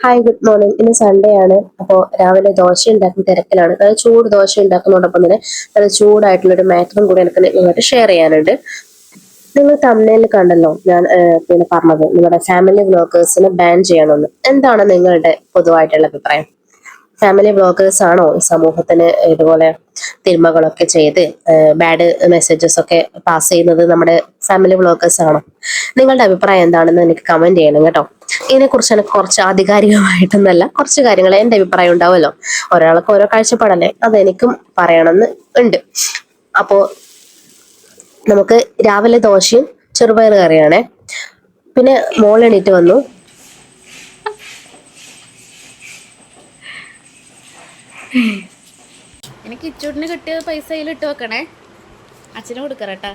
Hi good morning. ഇന്ന് Sunday ആണ്. അപ്പോൾ രാവിലെ ദോശ ഉണ്ടാക്കുന്ന തിരക്കിലാണ്. അതായത് ചൂട് ദോശ ഉണ്ടാക്കുന്നതോടൊപ്പം തന്നെ അത് ചൂടായിട്ടുള്ള ഒരു മാറ്ററും കൂടി എനിക്ക് നിങ്ങളായിട്ട് ഷെയർ ചെയ്യാനുണ്ട്. നിങ്ങൾ തമിഴിൽ കണ്ടല്ലോ ഞാൻ പിന്നെ പറഞ്ഞത് നിങ്ങളുടെ ഫാമിലി വ്ലോഗേഴ്സിനെ ബാൻ ചെയ്യണമെന്ന്. എന്താണ് നിങ്ങളുടെ പൊതുവായിട്ടുള്ള അഭിപ്രായം? ഫാമിലി വ്ളോഗേഴ്സ് ആണോ ഈ സമൂഹത്തിന് ഇതുപോലെ തിന്മകളൊക്കെ ചെയ്ത് ബാഡ് മെസ്സേജസ് ഒക്കെ പാസ് ചെയ്യുന്നത് നമ്മുടെ ഫാമിലി വ്ളോഗേഴ്സ് ആണോ? നിങ്ങളുടെ അഭിപ്രായം എന്താണെന്ന് എനിക്ക് കമന്റ് ചെയ്യണം കേട്ടോ. ഇതിനെക്കുറിച്ച് എനിക്ക് കുറച്ച് ആധികാരികമായിട്ടൊന്നല്ല, കുറച്ച് കാര്യങ്ങൾ എൻ്റെ അഭിപ്രായം ഉണ്ടാവുമല്ലോ. ഒരാൾക്ക് ഓരോ കാഴ്ചപ്പാടല്ലേ, അതെനിക്കും പറയണമെന്ന് ഉണ്ട്. അപ്പോ നമുക്ക് രാവിലെ ദോശയും ചെറുപയർ കറിയാണേ. പിന്നെ മോൾ എണീറ്റ് വന്നു. എനിക്ക് ഇച്ചൂട്ടിന് കിട്ടിയ പൈസ ഇട്ട് വെക്കണേ, അച്ഛന് കൊടുക്കറട്ടാ.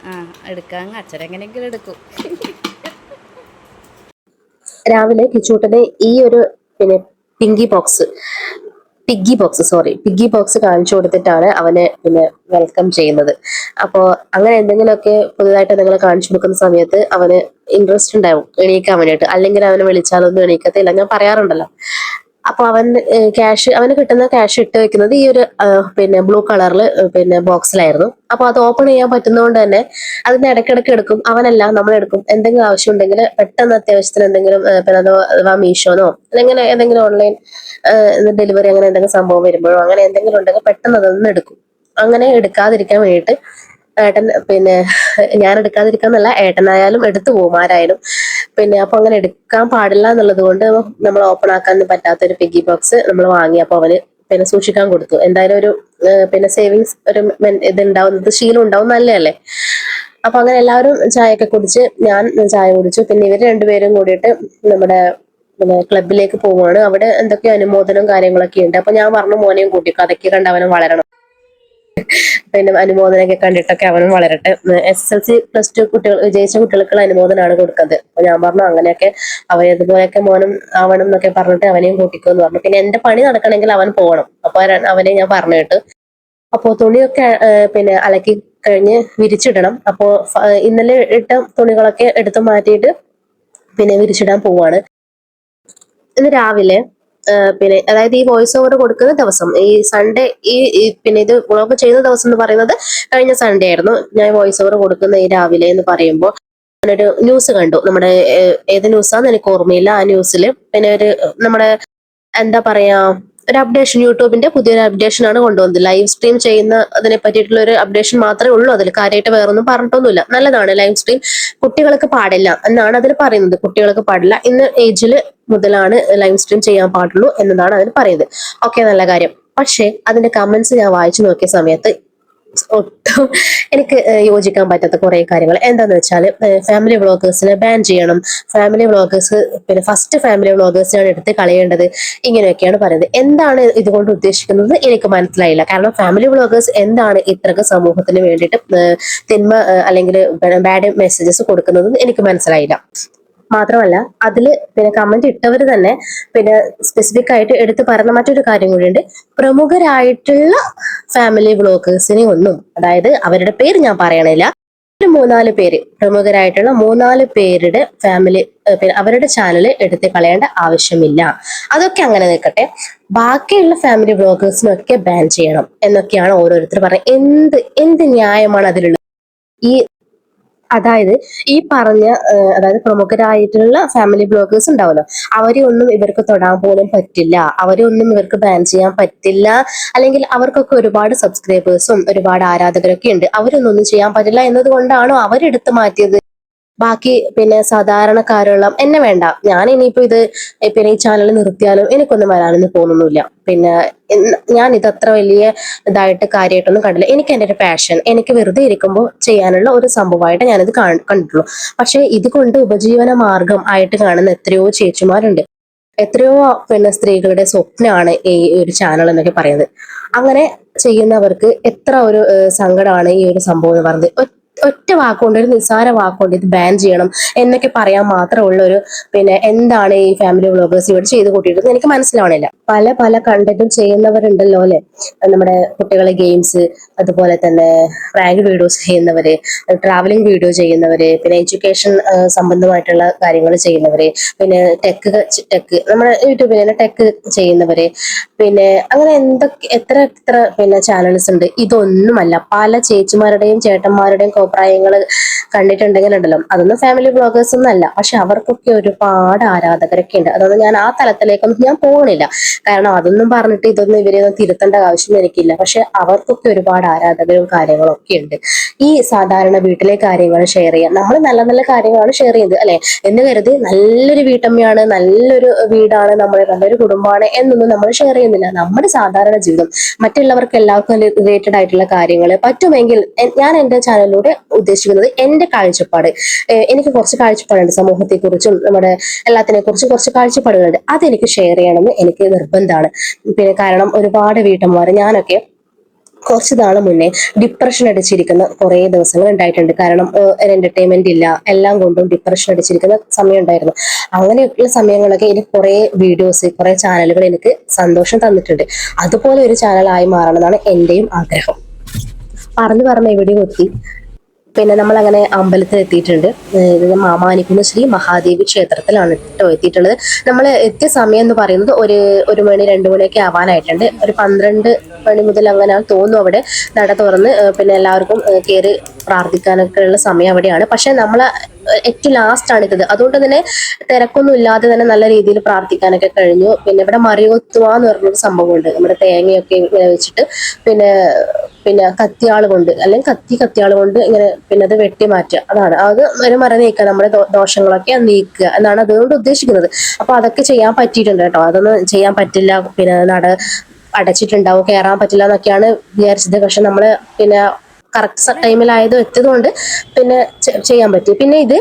ആ എടുക്കാം, അച്ഛൻ എങ്ങനെയെങ്കിലും എടുക്കും. രാവിലെ കിച്ചൂട്ടന് ഈ ഒരു പിന്നെ പിഗ്ഗി ബോക്സ് കാണിച്ചു കൊടുത്തിട്ടാണ് അവനെ പിന്നെ വെൽക്കം ചെയ്യുന്നത്. അപ്പോൾ അങ്ങനെ എന്തെങ്കിലുമൊക്കെ പുതുതായിട്ട് നിങ്ങൾ കാണിച്ചു കൊടുക്കുന്ന സമയത്ത് അവന് ഇൻട്രസ്റ്റ് ഉണ്ടാവും എണീക്കാൻ വേണ്ടിയിട്ട്. അല്ലെങ്കിൽ അവനെ വിളിച്ചാലൊന്നും എണീക്കത്തില്ല, ഞാൻ പറയാറുണ്ടല്ലോ. അപ്പൊ അവന് കിട്ടുന്ന ക്യാഷ് ഇട്ട് വെക്കുന്നത് ഈ ഒരു പിന്നെ ബ്ലൂ കളറിൽ പിന്നെ ബോക്സിലായിരുന്നു. അപ്പൊ അത് ഓപ്പൺ ചെയ്യാൻ പറ്റുന്നതുകൊണ്ട് തന്നെ അതിന് ഇടയ്ക്കിടയ്ക്ക് എടുക്കും. അവനല്ല, നമ്മൾ എടുക്കും. എന്തെങ്കിലും ആവശ്യം ഉണ്ടെങ്കിൽ പെട്ടെന്ന് അത്യാവശ്യത്തിന് എന്തെങ്കിലും പിന്നെ അഥവാ മീഷോനോ അല്ലെങ്കിൽ ഏതെങ്കിലും ഓൺലൈൻ ഡെലിവറി അങ്ങനെ എന്തെങ്കിലും സംഭവം വരുമ്പോഴോ അങ്ങനെ എന്തെങ്കിലും ഉണ്ടെങ്കിൽ പെട്ടെന്ന് അതൊന്നും എടുക്കും. അങ്ങനെ എടുക്കാതിരിക്കാൻ വേണ്ടിയിട്ട് ഏട്ടൻ പിന്നെ ഞാൻ എടുക്കാതിരിക്കാന്നല്ല, ഏട്ടനായാലും എടുത്തു പോകും ആരായാലും. പിന്നെ അപ്പൊ അങ്ങനെ എടുക്കാൻ പാടില്ല എന്നുള്ളത് കൊണ്ട് നമ്മൾ ഓപ്പൺ ആക്കാൻ പറ്റാത്ത ഒരു പിഗ്ഗി ബോക്സ് നമ്മൾ വാങ്ങി. അപ്പൊ അവന് പിന്നെ സൂക്ഷിക്കാൻ കൊടുത്തു. എന്തായാലും ഒരു പിന്നെ സേവിങ്സ് ഒരു ഇത് ഉണ്ടാവുന്നത് ശീലം ഉണ്ടാവും, നല്ലതല്ലേ. അപ്പൊ അങ്ങനെ എല്ലാവരും ചായയൊക്കെ കുടിച്ച് ഞാൻ ചായ കുടിച്ചു. പിന്നെ ഇവർ രണ്ടുപേരും കൂടിയിട്ട് നമ്മുടെ പിന്നെ ക്ലബിലേക്ക് പോവുകയാണ്. അവിടെ എന്തൊക്കെയോ അനുമോദനവും കാര്യങ്ങളൊക്കെ ഉണ്ട്. അപ്പൊ ഞാൻ പറഞ്ഞു മോനെയും കൂട്ടിക്കോ, അതൊക്കെ കണ്ട് അവനും വളരണം. പിന്നെ അനുമോദനമൊക്കെ കണ്ടിട്ടൊക്കെ അവനും വളരട്ടെ. SSLC +2 കുട്ടികൾ വിജയിച്ച കുട്ടികൾക്കുള്ള അനുമോദനമാണ് കൊടുക്കുന്നത്. അപ്പൊ ഞാൻ പറഞ്ഞു അങ്ങനെയൊക്കെ അവൻ ഇതുപോലെയൊക്കെ മോനും ആവണം എന്നൊക്കെ പറഞ്ഞിട്ട് അവനെയും കൂട്ടിക്കോ എന്ന് പറഞ്ഞു. പിന്നെ എന്റെ പണി നടക്കണമെങ്കിൽ അവൻ പോകണം. അപ്പൊ അവനെ ഞാൻ പറഞ്ഞു കേട്ടു. അപ്പോ തുണിയൊക്കെ പിന്നെ അലക്കി കഴിഞ്ഞ് വിരിച്ചിടണം. അപ്പോ ഇന്നലെ ഇട്ട തുണികളൊക്കെ എടുത്തു മാറ്റിയിട്ട് പിന്നെ വിരിച്ചിടാൻ പോവാണ്. ഇന്ന് രാവിലെ പിന്നെ അതായത് ഈ വോയിസ് ഓവർ കൊടുക്കുന്ന ദിവസം ഈ സൺഡേ പിന്നെ ഇത് വ്ളോഗ് ചെയ്യുന്ന ദിവസം എന്ന് പറയുന്നത് കഴിഞ്ഞ സൺഡേ ആയിരുന്നു. ഞാൻ വോയിസ് ഓവർ കൊടുക്കുന്ന ഈ രാവിലെ എന്ന് പറയുമ്പോൾ ഞാനൊരു ന്യൂസ് കണ്ടു. നമ്മുടെ ഏത് ന്യൂസാന്ന് എനിക്ക് ഓർമ്മയില്ല. ആ ന്യൂസിൽ പിന്നെ ഒരു നമ്മുടെ എന്താ പറയാ ഒരു അപ്ഡേഷൻ, യൂട്യൂബിന്റെ പുതിയൊരു അപ്ഡേഷൻ ആണ് കൊണ്ടുവന്നത്. ലൈവ് സ്ട്രീം ചെയ്യുന്ന അതിനെ പറ്റിയിട്ടുള്ള ഒരു അപ്ഡേഷൻ മാത്രമേ ഉള്ളൂ. അതിൽ കാര്യമായിട്ട് വേറൊന്നും പറഞ്ഞിട്ടൊന്നുമില്ല. നല്ലതാണ് ലൈവ് സ്ട്രീം. കുട്ടികൾക്ക് പാടില്ല എന്നാണ് അതിൽ പറയുന്നത്. കുട്ടികൾക്ക് പാടില്ല, ഇന്ന് ഏജിൽ മുതലാണ് ലൈവ് സ്ട്രീം ചെയ്യാൻ പാടുള്ളൂ എന്നതാണ് അതിൽ പറയുന്നത്. ഓക്കെ, നല്ല കാര്യം. പക്ഷെ അതിന്റെ കമന്റ്സ് ഞാൻ വായിച്ചു നോക്കിയ സമയത്ത് ഒട്ടും എനിക്ക് യോജിക്കാൻ പറ്റാത്ത കുറെ കാര്യങ്ങൾ. എന്താന്ന് വെച്ചാൽ ഫാമിലി വ്ളോഗേഴ്സിനെ ബാൻ ചെയ്യണം, ഫാമിലി വ്ളോഗേഴ്സ് പിന്നെ ഫസ്റ്റ് ഫാമിലി വ്ളോഗേഴ്സിനാണ് എടുത്ത് കളയേണ്ടത്, ഇങ്ങനെയൊക്കെയാണ് പറയുന്നത്. എന്താണ് ഇതുകൊണ്ട് ഉദ്ദേശിക്കുന്നത് എനിക്ക് മനസ്സിലായില്ല. കാരണം ഫാമിലി വ്ളോഗേഴ്സ് എന്താണ് ഇത്രക്ക് സമൂഹത്തിന് വേണ്ടിയിട്ട് തിന്മ അല്ലെങ്കിൽ ബാഡ് മെസ്സേജസ് കൊടുക്കുന്നത് എനിക്ക് മനസ്സിലായില്ല. മാത്രമല്ല അതില് പിന്നെ കമന്റ് ഇട്ടവർ തന്നെ പിന്നെ സ്പെസിഫിക് ആയിട്ട് എടുത്തു പറഞ്ഞ മറ്റൊരു കാര്യം കൂടിയുണ്ട്. പ്രമുഖരായിട്ടുള്ള ഫാമിലി വ്ളോഗേഴ്സിനെ ഒന്നും, അതായത് അവരുടെ പേര് ഞാൻ പറയണില്ല, ഒരു 3-4 പേര്, പ്രമുഖരായിട്ടുള്ള 3-4 പേരുടെ ഫാമിലി പിന്നെ അവരുടെ ചാനല് എടുത്ത് കളയേണ്ട ആവശ്യമില്ല. അതൊക്കെ അങ്ങനെ നിൽക്കട്ടെ, ബാക്കിയുള്ള ഫാമിലി വ്ളോഗേഴ്സിനൊക്കെ ബാൻ ചെയ്യണം എന്നൊക്കെയാണ് ഓരോരുത്തർ പറയുന്നത്. എന്ത് ന്യായമാണ് അതിലുള്ളത്? ഈ അതായത് ഈ പറഞ്ഞ അതായത് പ്രമുഖരായിട്ടുള്ള ഫാമിലി ബ്ലോഗേഴ്സ് ഉണ്ടാവല്ലോ, അവരെ ഒന്നും ഇവർക്ക് തൊടാൻ പോലും പറ്റില്ല, അവരെ ഒന്നും ഇവർക്ക് ബാൻ ചെയ്യാൻ പറ്റില്ല. അല്ലെങ്കിൽ അവർക്കൊക്കെ ഒരുപാട് സബ്സ്ക്രൈബേഴ്സും ഒരുപാട് ആരാധകരൊക്കെ ഉണ്ട്, അവരൊന്നും ചെയ്യാൻ പറ്റില്ല എന്നതുകൊണ്ടാണോ അവരെടുത്ത് മാറ്റിയത്? ബാക്കി പിന്നെ സാധാരണക്കാരുള്ള എന്നെ വേണ്ട, ഞാൻ ഇനിയിപ്പോ ഇത് പിന്നെ ഈ ചാനൽ നിർത്തിയാലും എനിക്കൊന്നും വരാനൊന്നും തോന്നുന്നില്ല. പിന്നെ ഞാൻ ഇത് അത്ര വലിയ ഇതായിട്ട് കാര്യമായിട്ടൊന്നും കണ്ടില്ല. എനിക്ക് എൻ്റെ ഒരു പാഷൻ, എനിക്ക് വെറുതെ ഇരിക്കുമ്പോൾ ചെയ്യാനുള്ള ഒരു സംഭവമായിട്ട് ഞാനിത് കണ്ടിട്ടുള്ളൂ. പക്ഷെ ഇത് കൊണ്ട് ഉപജീവന മാർഗം ആയിട്ട് കാണുന്ന എത്രയോ ചേച്ചിമാരുണ്ട്, എത്രയോ പിന്നെ സ്ത്രീകളുടെ സ്വപ്നമാണ് ഈ ഒരു ചാനൽ എന്നൊക്കെ പറയുന്നത്. അങ്ങനെ ചെയ്യുന്നവർക്ക് എത്ര ഒരു സങ്കടമാണ് ഈ ഒരു സംഭവം എന്ന് പറയുന്നത്. ഒറ്റ വാക്കുകൊണ്ട്, ഒരു നിസ്സാര വാക്കുകൊണ്ട് ഇത് ബാൻ ചെയ്യണം എന്നൊക്കെ പറയാൻ മാത്രമുള്ള ഒരു പിന്നെ എന്താണ് ഈ ഫാമിലി വ്ളോഗേഴ്സ് ഇവിടെ ചെയ്ത് കൂട്ടിയിട്ടത് എനിക്ക് മനസ്സിലാവണില്ല. പല പല കണ്ടന്റും ചെയ്യുന്നവരുണ്ടല്ലോ അല്ലെ. നമ്മുടെ കുട്ടികളെ ഗെയിംസ്, അതുപോലെ തന്നെ പ്രാങ്ക് വീഡിയോസ് ചെയ്യുന്നവര്, ട്രാവലിംഗ് വീഡിയോ ചെയ്യുന്നവര്, പിന്നെ എഡ്യൂക്കേഷൻ സംബന്ധമായിട്ടുള്ള കാര്യങ്ങൾ ചെയ്യുന്നവര്, പിന്നെ ടെക് നമ്മുടെ യൂട്യൂബിൽ തന്നെ ടെക് ചെയ്യുന്നവര്, പിന്നെ അങ്ങനെ എന്തൊക്കെ എത്ര എത്ര പിന്നെ ചാനൽസ് ഉണ്ട്. ഇതൊന്നുമല്ല, പല ചേച്ചിമാരുടെയും ചേട്ടന്മാരുടെയും കോപ്രായങ്ങൾ കണ്ടിട്ടുണ്ടെങ്കിൽ ഉണ്ടല്ലോ, അതൊന്നും ഫാമിലി ബ്ലോഗേഴ്സ് ഒന്നും അല്ല, പക്ഷെ അവർക്കൊക്കെ ഒരുപാട് ആരാധകരൊക്കെ ഉണ്ട്. അതൊന്നും ഞാൻ ആ തലത്തിലേക്കൊന്നും ഞാൻ പോകണില്ല, കാരണം അതൊന്നും പറഞ്ഞിട്ട് ഇതൊന്നും ഇവരെയൊന്നും തിരുത്തേണ്ട ആവശ്യം എനിക്കില്ല. പക്ഷെ അവർക്കൊക്കെ ഒരുപാട് ആരാധകരും കാര്യങ്ങളും ഒക്കെ ഉണ്ട്. ഈ സാധാരണ വീട്ടിലെ കാര്യങ്ങൾ ഷെയർ ചെയ്യാം, നമ്മൾ നല്ല നല്ല കാര്യങ്ങളാണ് ഷെയർ ചെയ്യുന്നത് അല്ലെ എന്ന് കരുതി നല്ലൊരു വീട്ടമ്മയാണ്, നല്ലൊരു വീടാണ്, നമ്മൾ നല്ലൊരു കുടുംബമാണ് എന്നൊന്നും നമ്മൾ ഷെയർ ചെയ്യുന്നില്ല. നമ്മുടെ സാധാരണ ജീവിതം മറ്റുള്ളവർക്ക് എല്ലാവർക്കും റിലേറ്റഡ് ആയിട്ടുള്ള കാര്യങ്ങൾ പറ്റുമെങ്കിൽ ഞാൻ എന്റെ ചാനലിലൂടെ ഉദ്ദേശിക്കുന്നത് എന്റെ കാഴ്ചപ്പാട്, എനിക്ക് കുറച്ച് കാഴ്ചപ്പാടുണ്ട് സമൂഹത്തെക്കുറിച്ചും നമ്മുടെ എല്ലാത്തിനെ കുറിച്ചും കുറച്ച് കാഴ്ചപ്പാടുകളുണ്ട്, അതെനിക്ക് ഷെയർ ചെയ്യണമെന്ന് എനിക്ക് നിർബന്ധമാണ്. പിന്നെ കാരണം ഒരുപാട് വീട്ടമ്മമാർ, ഞാനൊക്കെ കുറച്ച് നാള് മുന്നേ ഡിപ്രഷൻ അടിച്ചിരിക്കുന്ന കുറേ ദിവസങ്ങൾ ഉണ്ടായിട്ടുണ്ട്. കാരണം ഒരു എന്റർടൈൻമെന്റ് ഇല്ല, എല്ലാം കൊണ്ടും ഡിപ്രഷൻ അടിച്ചിരിക്കുന്ന സമയം ഉണ്ടായിരുന്നു. അങ്ങനെയൊക്കെയുള്ള സമയങ്ങളൊക്കെ എനിക്ക് കുറെ വീഡിയോസ്, കുറെ ചാനലുകൾ എനിക്ക് സന്തോഷം തന്നിട്ടുണ്ട്. അതുപോലെ ഒരു ചാനലായി മാറണം എന്നാണ് എന്റെയും ആഗ്രഹം. പറഞ്ഞു പറഞ്ഞ എവിടെയും എത്തി. പിന്നെ നമ്മൾ അങ്ങനെ അമ്പലത്തിൽ എത്തിയിട്ടുണ്ട്. ഇത് മാമാനിക്കുന്ന് ശ്രീ മഹാദേവി ക്ഷേത്രത്തിലാണ് കേട്ടോ എത്തിയിട്ടുള്ളത്. നമ്മൾ എത്തിയ സമയം എന്ന് പറയുന്നത് ഒരു മണി 2 മണിയൊക്കെ ആവാനായിട്ടുണ്ട്. ഒരു 12 മണി മുതൽ അങ്ങനെ തോന്നുന്നു അവിടെ നട തുറന്ന് പിന്നെ എല്ലാവർക്കും കയറി പ്രാർത്ഥിക്കാനൊക്കെ ഉള്ള സമയം അവിടെയാണ്. പക്ഷെ നമ്മൾ ഏറ്റവും ലാസ്റ്റ് ആണ് ഇത്, അതുകൊണ്ട് തന്നെ തിരക്കൊന്നും ഇല്ലാതെ തന്നെ നല്ല രീതിയിൽ പ്രാർത്ഥിക്കാനൊക്കെ കഴിഞ്ഞു. പിന്നെ ഇവിടെ മറിയൊത്തുക എന്ന് പറഞ്ഞൊരു സംഭവമുണ്ട്. നമ്മുടെ തേങ്ങയൊക്കെ ഇങ്ങനെ വെച്ചിട്ട് പിന്നെ പിന്നെ കത്തിയാൾ കൊണ്ട്, അല്ലെങ്കിൽ കത്തിയാൾ കൊണ്ട് ഇങ്ങനെ പിന്നെ അത് വെട്ടി മാറ്റുക, അതാണ് അത് ഒരു മര നീക്കുക, നമ്മുടെ ദോഷങ്ങളൊക്കെ നീക്കുക എന്നാണ് അതുകൊണ്ട് ഉദ്ദേശിക്കുന്നത്. അപ്പൊ അതൊക്കെ ചെയ്യാൻ പറ്റിയിട്ടുണ്ട് കേട്ടോ. അതൊന്നും ചെയ്യാൻ പറ്റില്ല, പിന്നെ നട അടച്ചിട്ടുണ്ടാവും, കയറാൻ പറ്റില്ല എന്നൊക്കെയാണ് വിചാരിച്ചത്. പക്ഷെ നമ്മള് പിന്നെ കറക്റ്റ് ടൈമിലായത് എത്തിയതുകൊണ്ട് പിന്നെ ചെയ്യാൻ പറ്റി. പിന്നെ ഇത്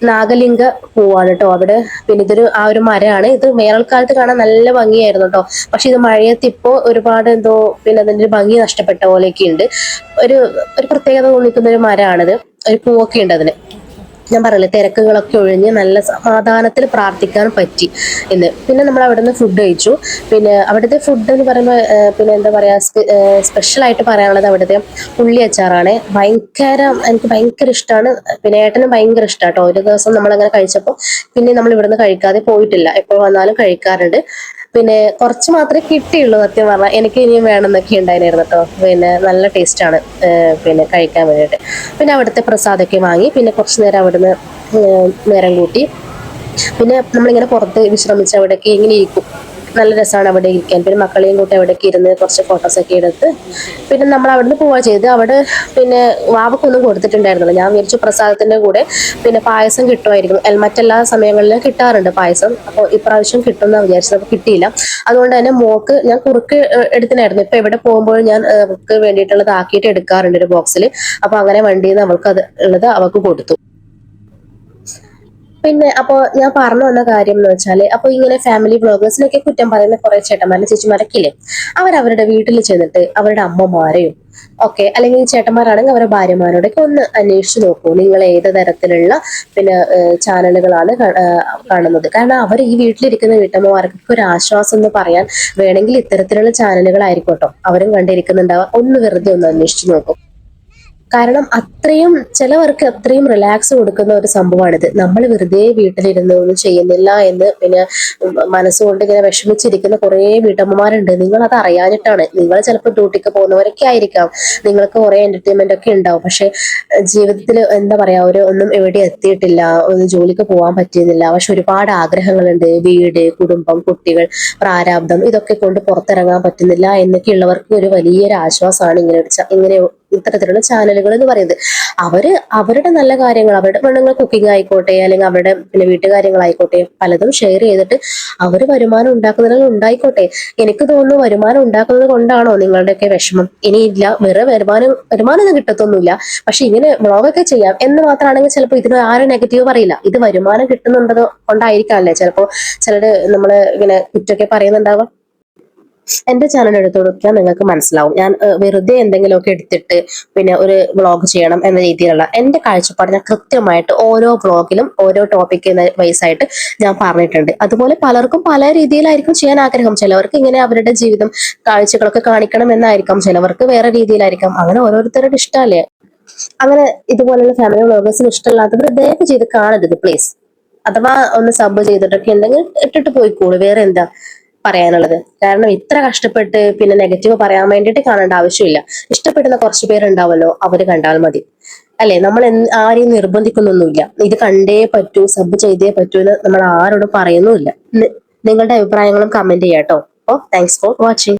നാഗലിംഗ പൂവാണ് കേട്ടോ അവിടെ. പിന്നെ ഇതൊരു ആ ഒരു മരമാണ്. ഇത് വേനൽക്കാലത്ത് കാണാൻ നല്ല ഭംഗിയായിരുന്നു കേട്ടോ. പക്ഷെ ഇത് മഴയത്ത് ഇപ്പോ ഒരുപാട് എന്തോ പിന്നെ അതിന്റെ ഒരു ഭംഗി നഷ്ടപ്പെട്ട പോലെയൊക്കെ ഉണ്ട്. ഒരു ഒരു പ്രത്യേകത തോന്നിക്കുന്ന ഒരു മരമാണിത്. ഒരു പൂവൊക്കെ ഉണ്ട് അതിന്. ഞാൻ പറയില്ലേ, തിരക്കുകളൊക്കെ ഒഴിഞ്ഞ് നല്ല സമാധാനത്തിൽ പ്രാർത്ഥിക്കാൻ പറ്റി എന്ന്. പിന്നെ നമ്മൾ അവിടെ നിന്ന് ഫുഡ് കഴിച്ചു. പിന്നെ അവിടുത്തെ ഫുഡ് എന്ന് പറയുമ്പോൾ പിന്നെ എന്താ പറയാ, സ്പെഷ്യൽ ആയിട്ട് പറയാനുള്ളത് അവിടുത്തെ ഉള്ളി അച്ചാറാണ്. എനിക്ക് ഭയങ്കര ഇഷ്ടമാണ്. പിന്നെ ഏട്ടനും ഭയങ്കര ഇഷ്ടമാണ് കേട്ടോ. ഒരു ദിവസം നമ്മളങ്ങനെ കഴിച്ചപ്പോൾ പിന്നെ നമ്മൾ ഇവിടുന്ന് കഴിക്കാതെ പോയിട്ടില്ല, എപ്പോൾ വന്നാലും കഴിക്കാറുണ്ട്. പിന്നെ കുറച്ച് മാത്രമേ കിട്ടിയുള്ളൂ സത്യം പറഞ്ഞാൽ. എനിക്ക് ഇനിയും വേണമെന്നൊക്കെ ഉണ്ടായിരുന്നു കേട്ടോ. പിന്നെ നല്ല ടേസ്റ്റാണ് പിന്നെ കഴിക്കാൻ വേണ്ടിയിട്ട്. പിന്നെ അവിടുത്തെ പ്രസാദമൊക്കെ വാങ്ങി പിന്നെ കുറച്ച് നേരം അവിടുന്ന് നേരം കൂട്ടി. പിന്നെ നമ്മളിങ്ങനെ പുറത്ത് വിശ്രമിച്ച് അവിടേക്ക് ഇങ്ങനെ ഇരിക്കും, നല്ല രസമാണ് അവിടെ ഇരിക്കാൻ. പിന്നെ മക്കളെയും കൂട്ടി അവിടേക്ക് ഇരുന്ന് കുറച്ച് ഫോട്ടോസൊക്കെ എടുത്ത് പിന്നെ നമ്മൾ അവിടുന്ന് പോവുക ചെയ്ത്. അവിടെ പിന്നെ വാവക്കൊന്നും കൊടുത്തിട്ടുണ്ടായിരുന്നില്ല. ഞാൻ വിചാരിച്ചു പ്രസാദത്തിന്റെ കൂടെ പിന്നെ പായസം കിട്ടുമായിരിക്കും, മറ്റെല്ലാ സമയങ്ങളിലും കിട്ടാറുണ്ട് പായസം, അപ്പോൾ ഇപ്രാവശ്യം കിട്ടുമെന്നാണ് വിചാരിച്ചത്. അപ്പോൾ കിട്ടിയില്ല. അതുകൊണ്ട് തന്നെ മോക്ക് ഞാൻ കുറുക്ക് എടുത്തിനായിരുന്നു. ഇപ്പൊ എവിടെ പോകുമ്പോഴും ഞാൻ അവൾക്ക് വേണ്ടിയിട്ടുള്ളത് ആക്കിയിട്ട് എടുക്കാറുണ്ട് ഒരു ബോക്സിൽ. അപ്പൊ അങ്ങനെ വണ്ടിയിൽ നിന്ന് അവൾക്ക് അത് ഉള്ളത് അവൾക്ക് കൊടുത്തു. പിന്നെ അപ്പൊ ഞാൻ പറഞ്ഞു വന്ന കാര്യം എന്ന് വെച്ചാല്, അപ്പൊ ഇങ്ങനെ ഫാമിലി വ്ളോഗേഴ്സിനൊക്കെ കുറ്റം പറയുന്ന കുറെ ചേട്ടന്മാരും ചേച്ചിമാരൊക്കെ ഇല്ലേ, അവരവരുടെ വീട്ടിൽ ചെന്നിട്ട് അവരുടെ അമ്മമാരെയും ഒക്കെ, അല്ലെങ്കിൽ ചേട്ടന്മാരാണെങ്കിൽ അവരുടെ ഭാര്യമാരോടൊക്കെ ഒന്ന് അന്വേഷിച്ച് നോക്കൂ, നിങ്ങൾ ഏത് തരത്തിലുള്ള പിന്നെ ചാനലുകളാണ് കാണുന്നത്. കാരണം അവർ ഈ വീട്ടിലിരിക്കുന്ന വീട്ടമ്മമാർക്കൊക്കെ ഒരു ആശ്വാസം എന്ന് പറയാൻ വേണമെങ്കിൽ ഇത്തരത്തിലുള്ള ചാനലുകളായിരിക്കട്ടോ അവരും കണ്ടിരിക്കുന്നുണ്ടാവുക. ഒന്ന് വെറുതെ ഒന്ന് അന്വേഷിച്ച് നോക്കും. കാരണം അത്രയും ചിലവർക്ക് അത്രയും റിലാക്സ് കൊടുക്കുന്ന ഒരു സംഭവമാണിത്. നമ്മൾ വെറുതെ വീട്ടിലിരുന്ന് ഒന്നും ചെയ്യുന്നില്ല എന്ന് പിന്നെ മനസ്സുകൊണ്ട് ഇങ്ങനെ വിഷമിച്ചിരിക്കുന്ന കുറേ വീട്ടമ്മമാരുണ്ട്. നിങ്ങൾ അത് അറിയാഞ്ഞിട്ടാണ്. നിങ്ങൾ ചിലപ്പോൾ ഡ്യൂട്ടിക്ക് പോകുന്നവരൊക്കെ ആയിരിക്കാം, നിങ്ങൾക്ക് കുറെ എന്റർടൈൻമെന്റ് ഒക്കെ ഉണ്ടാവും. പക്ഷെ ജീവിതത്തിൽ എന്താ പറയാ, ഒന്നും എവിടെ എത്തിയിട്ടില്ല, ഒരു ജോലിക്ക് പോകാൻ പറ്റുന്നില്ല, പക്ഷെ ഒരുപാട് ആഗ്രഹങ്ങളുണ്ട്, വീട്, കുടുംബം, കുട്ടികൾ, പ്രാരാബ്ദം, ഇതൊക്കെ കൊണ്ട് പുറത്തിറങ്ങാൻ പറ്റുന്നില്ല എന്നൊക്കെയുള്ളവർക്ക് ഒരു വലിയൊരു ആശ്വാസമാണ് ഇങ്ങനെ ഇത്തരത്തിലുള്ള ചാനലുകൾ എന്ന് പറയുന്നത്. അവരുടെ നല്ല കാര്യങ്ങൾ, അവരുടെ പെണ്ണുങ്ങൾ കുക്കിംഗ് ആയിക്കോട്ടെ, അല്ലെങ്കിൽ അവരുടെ പിന്നെ വീട്ടുകാര്യങ്ങളായിക്കോട്ടെ, പലതും ഷെയർ ചെയ്തിട്ട് അവർ വരുമാനം ഉണ്ടാക്കുന്നതിൽ ഉണ്ടായിക്കോട്ടെ. എനിക്ക് തോന്നുന്നു വരുമാനം ഉണ്ടാക്കുന്നത് കൊണ്ടാണോ നിങ്ങളുടെയൊക്കെ വിഷമം? ഇനിയില്ല, വേറെ വരുമാനം കിട്ടത്തൊന്നുമില്ല, പക്ഷെ ഇങ്ങനെ വ്ളോഗൊക്കെ ചെയ്യാം എന്ന് മാത്രമാണെങ്കിൽ ചിലപ്പോൾ ഇതിന് ആരും നെഗറ്റീവ് പറയില്ല. ഇത് വരുമാനം കിട്ടുന്നുണ്ടത് കൊണ്ടായിരിക്കാം അല്ലേ ചിലപ്പോൾ ചിലര് നമ്മള് ഇങ്ങനെ കുറ്റൊക്കെ പറയുന്നുണ്ടാവാം. എന്റെ ചാനൽ എടുത്തു കൊടുക്കാൻ നിങ്ങൾക്ക് മനസ്സിലാവും. ഞാൻ വെറുതെ എന്തെങ്കിലുമൊക്കെ എടുത്തിട്ട് പിന്നെ ഒരു വ്ളോഗ് ചെയ്യണം എന്ന രീതിയിലുള്ള എന്റെ കാഴ്ചപ്പാട് ഞാൻ കൃത്യമായിട്ട് ഓരോ വ്ളോഗിലും ഓരോ ടോപ്പിക് വൈസ് ആയിട്ട് ഞാൻ പറഞ്ഞിട്ടുണ്ട്. അതുപോലെ പലർക്കും പല രീതിയിലായിരിക്കും ചെയ്യാൻ ആഗ്രഹം. ചിലവർക്ക് ഇങ്ങനെ അവരുടെ ജീവിതം കാഴ്ചകളൊക്കെ കാണിക്കണം എന്നായിരിക്കാം, ചിലവർക്ക് വേറെ രീതിയിലായിരിക്കാം. അങ്ങനെ ഓരോരുത്തരുടെ ഇഷ്ടമല്ലേ. അങ്ങനെ ഇതുപോലുള്ള ഫാമിലി വ്ളോഗേഴ്സിന് ഇഷ്ടമല്ലാത്തവർ ദയവ് ചെയ്ത് കാണരുത് പ്ലീസ്. അഥവാ ഒന്ന് സബ് ചെയ്തിട്ടൊക്കെ ഉണ്ടെങ്കിൽ ഇട്ടിട്ട് പോയിക്കോളൂ, വേറെ എന്താ പറയാനുള്ളത്. കാരണം ഇത്ര കഷ്ടപ്പെട്ട് പിന്നെ നെഗറ്റീവ് പറയാൻ വേണ്ടിയിട്ട് കാണേണ്ട ആവശ്യമില്ല. ഇഷ്ടപ്പെടുന്ന കുറച്ച് പേരുണ്ടാവല്ലോ, അവര് കണ്ടാൽ മതി അല്ലെ. നമ്മൾ ആരെയും നിർബന്ധിക്കുന്നൊന്നുമില്ല, ഇത് കണ്ടേ പറ്റൂ സബ് ചെയ്തേ പറ്റൂ എന്ന് നമ്മൾ ആരോടും പറയുന്നുമില്ല. നിങ്ങളുടെ അഭിപ്രായങ്ങളും കമന്റ് ചെയ്യാട്ടോ. അപ്പോൾ താങ്ക്സ് ഫോർ വാച്ചിങ്.